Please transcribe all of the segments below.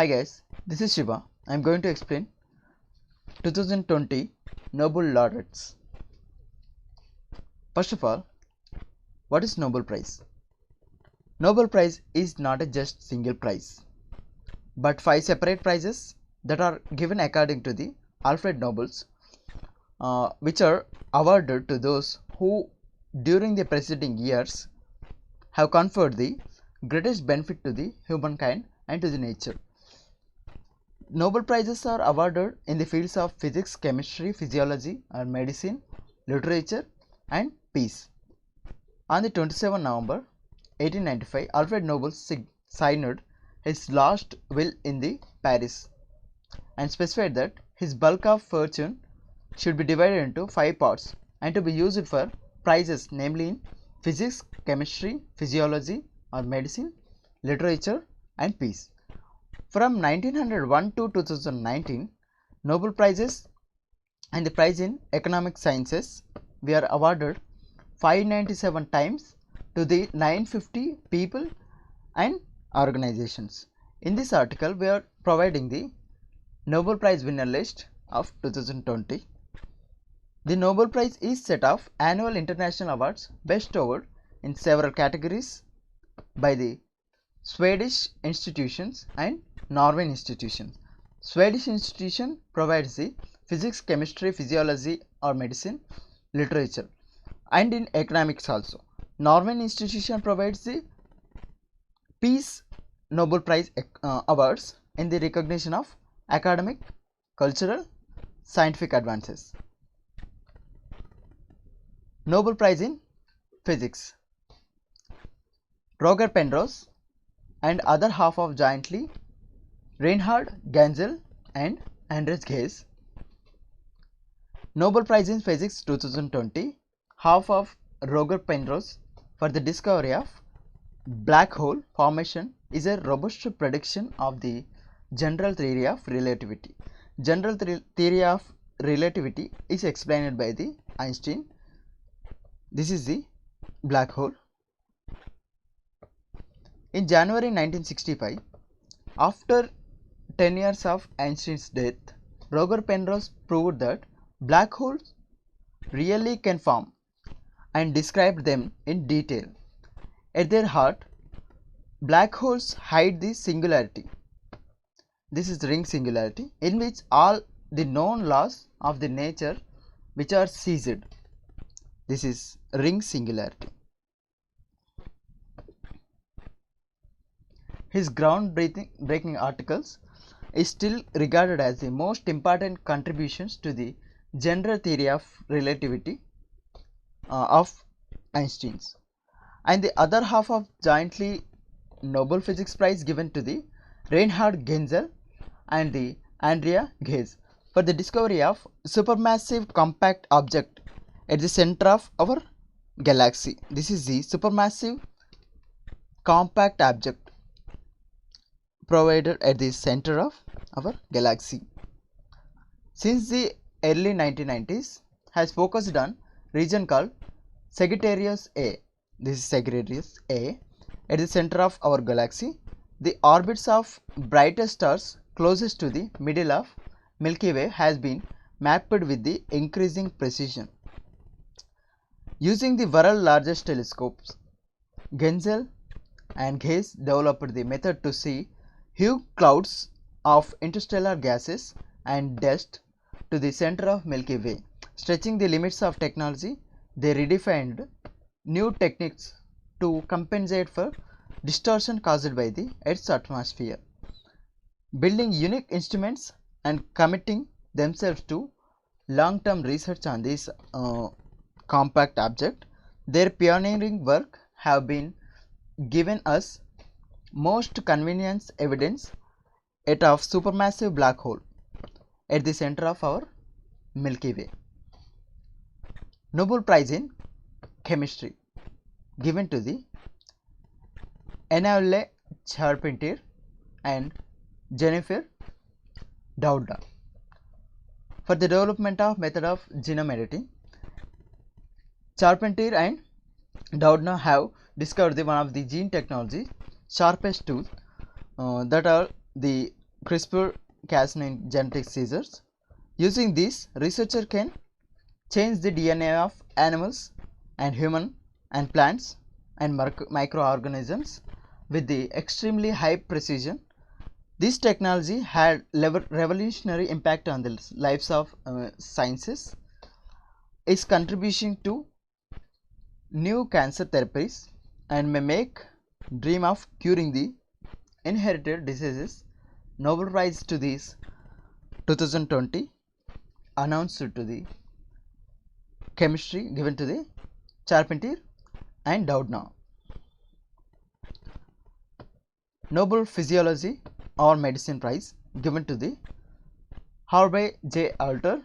Hi guys, this is Shiva. I am going to explain 2020 Nobel laureates. First of all, what is Nobel Prize? Nobel Prize is not a just single prize, but 5 separate prizes that are given according to the Alfred Nobels, which are awarded to those who during the preceding years have conferred the greatest benefit to the humankind and to the nature. Nobel Prizes are awarded in the fields of physics, chemistry, physiology, and medicine, literature, and peace. On the 27th November 1895, Alfred Nobel signed his last will in the Paris and specified that his bulk of fortune should be divided into 5 parts and to be used for prizes, namely in physics, chemistry, physiology, or medicine, literature, and peace. From 1901 to 2019, Nobel Prizes and the prize in economic sciences were awarded 597 times to the 950 people and organizations. In this article, we are providing the Nobel Prize winner list of 2020. The Nobel Prize is set of annual international awards bestowed in several categories by the Swedish institutions and Norwegian institutions. Swedish institution provides the physics, chemistry, physiology or medicine, literature, and in economics also. Norwegian institution provides the Peace Nobel Prize awards in the recognition of academic, cultural, scientific advances. Nobel Prize in Physics. Roger Penrose and other half of jointly Reinhard Genzel and Andreas Ghez. Nobel Prize in Physics 2020, half of Roger Penrose for the discovery of black hole formation is a robust prediction of the general theory of relativity. General theory of relativity is explained by the Einstein. This is the black hole. In January 1965, after 10 years of Einstein's death, Roger Penrose proved that black holes really can form and described them in detail. At their heart, black holes hide the singularity. This is ring singularity, in which all the known laws of the nature which are seized. This is ring singularity. His groundbreaking articles is still regarded as the most important contributions to the general theory of relativity of Einstein's. And the other half of jointly Nobel Physics Prize given to the Reinhard Genzel and the Andrea Ghez for the discovery of supermassive compact object at the center of our galaxy. This is the supermassive compact object provided at the center of our galaxy. Since the early 1990s has focused on region called Sagittarius A. This is Sagittarius A at the center of our galaxy. The orbits of brightest stars closest to the middle of Milky Way has been mapped with the increasing precision. Using the world's largest telescopes, Genzel and Ghez developed the method to see huge clouds of interstellar gases and dust to the center of Milky Way. Stretching the limits of technology, they redefined new techniques to compensate for distortion caused by the Earth's atmosphere. Building unique instruments and committing themselves to long-term research on this compact object, their pioneering work have been given us most convenient evidence yet of supermassive black hole at the center of our Milky Way. Nobel Prize in Chemistry given to the Emanuelle Charpentier and Jennifer Doudna for the development of method of genome editing. Charpentier and Doudna have discovered one of the gene technology sharpest tool that are the CRISPR-Cas9 genetic scissors. Using this, researcher can change the DNA of animals and human and plants and microorganisms with the extremely high precision. This technology had revolutionary impact on the lives of sciences. Its contribution to new cancer therapies and may make dream of curing the inherited diseases. Nobel Prize to this 2020 announced to the chemistry given to the Charpentier and Doudna. Nobel Physiology or Medicine Prize given to the Harvey J. Alter,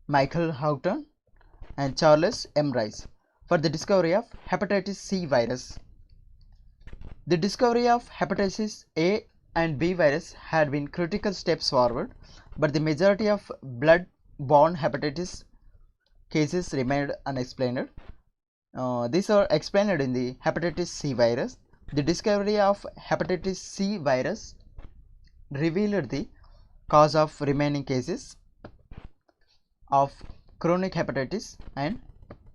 Michael Houghton and Charles M. Rice for the discovery of hepatitis C virus. The discovery of hepatitis A and B virus had been critical steps forward, but the majority of blood-borne hepatitis cases remained unexplained. These are explained in the hepatitis C virus. The discovery of hepatitis C virus revealed the cause of remaining cases of chronic hepatitis and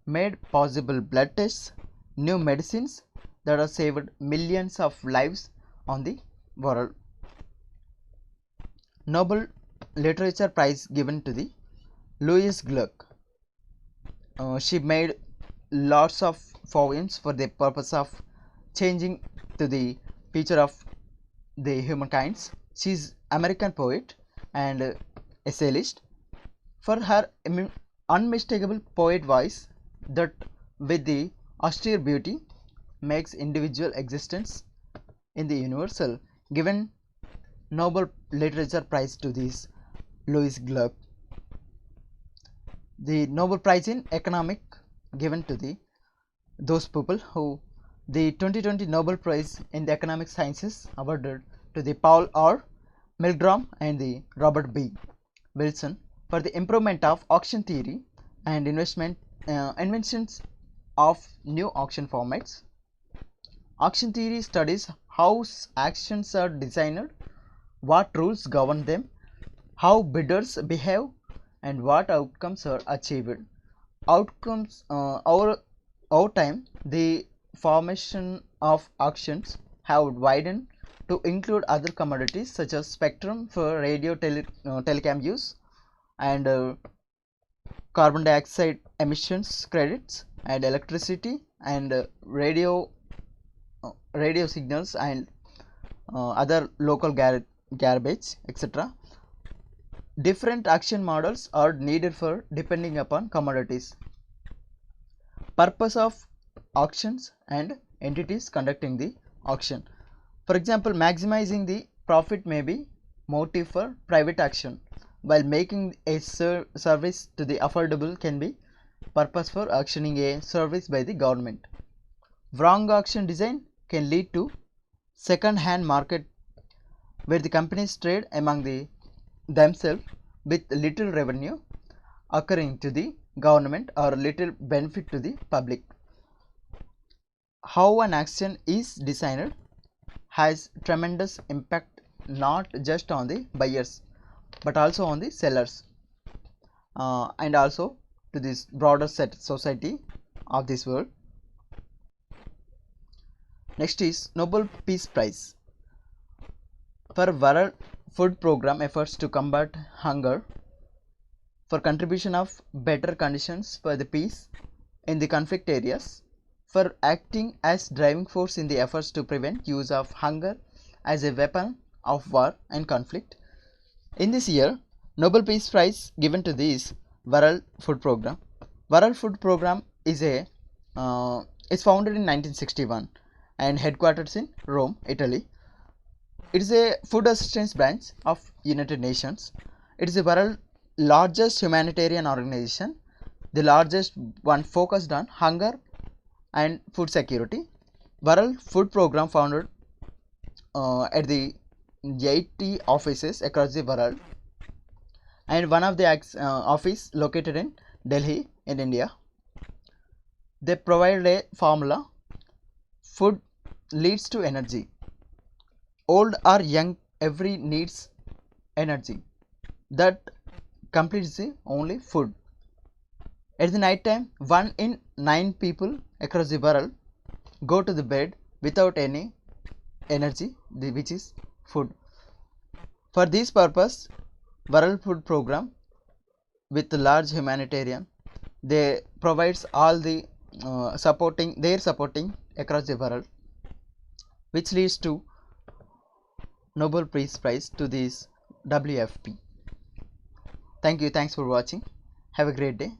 made possible blood tests, new medicines that have saved millions of lives on the world. Nobel Literature Prize given to the Louise Gluck. She made lots of poems for the purpose of changing to the future of the humankind. She is American poet and essayist. For her unmistakable poet voice that with the austere beauty makes individual existence in the universal, given Nobel Literature Prize to this Louise Gluck. The Nobel Prize in Economic given to the those people who the 2020 Nobel Prize in the Economic Sciences awarded to the Paul R. Milgrom and the Robert B. Wilson for the improvement of auction theory and inventions of new auction formats. Auction theory studies how auctions are designed, what rules govern them, how bidders behave, and what outcomes are achieved. Over time, the formation of auctions have widened to include other commodities such as spectrum for radio telecom use and carbon dioxide emissions credits and electricity and radio signals and other local garbage, etc. Different auction models are needed for depending upon commodities, purpose of auctions and entities conducting the auction. For example, maximizing the profit may be motive for private auction, while making a service to the affordable can be purpose for auctioning a service by the government. Wrong auction design can lead to second-hand market where the companies trade among themselves with little revenue occurring to the government or little benefit to the public. How an auction is designed has tremendous impact not just on the buyers but also on the sellers and also to this broader society of this world. Next is Nobel Peace Prize for World Food Program efforts to combat hunger, for contribution of better conditions for the peace in the conflict areas, for acting as driving force in the efforts to prevent use of hunger as a weapon of war and conflict. In this year, Nobel Peace Prize given to this World Food Program. World Food Program is founded in 1961 and headquarters in Rome, Italy. It is a food assistance branch of United Nations. It is the world's largest humanitarian organization, the largest one focused on hunger and food security. World Food Program founded at the 80 offices across the world, and one of the office located in Delhi in India. They provide a formula: food leads to energy. Old or young, every needs energy that completes the only food. At the night time, 1 in 9 people across the world go to the bed without any energy, which is food. For this purpose, World Food Program with large humanitarian, they provides all the supporting across the world, which leads to Nobel Peace Prize to this WFP. Thank you. Thanks for watching. Have a great day.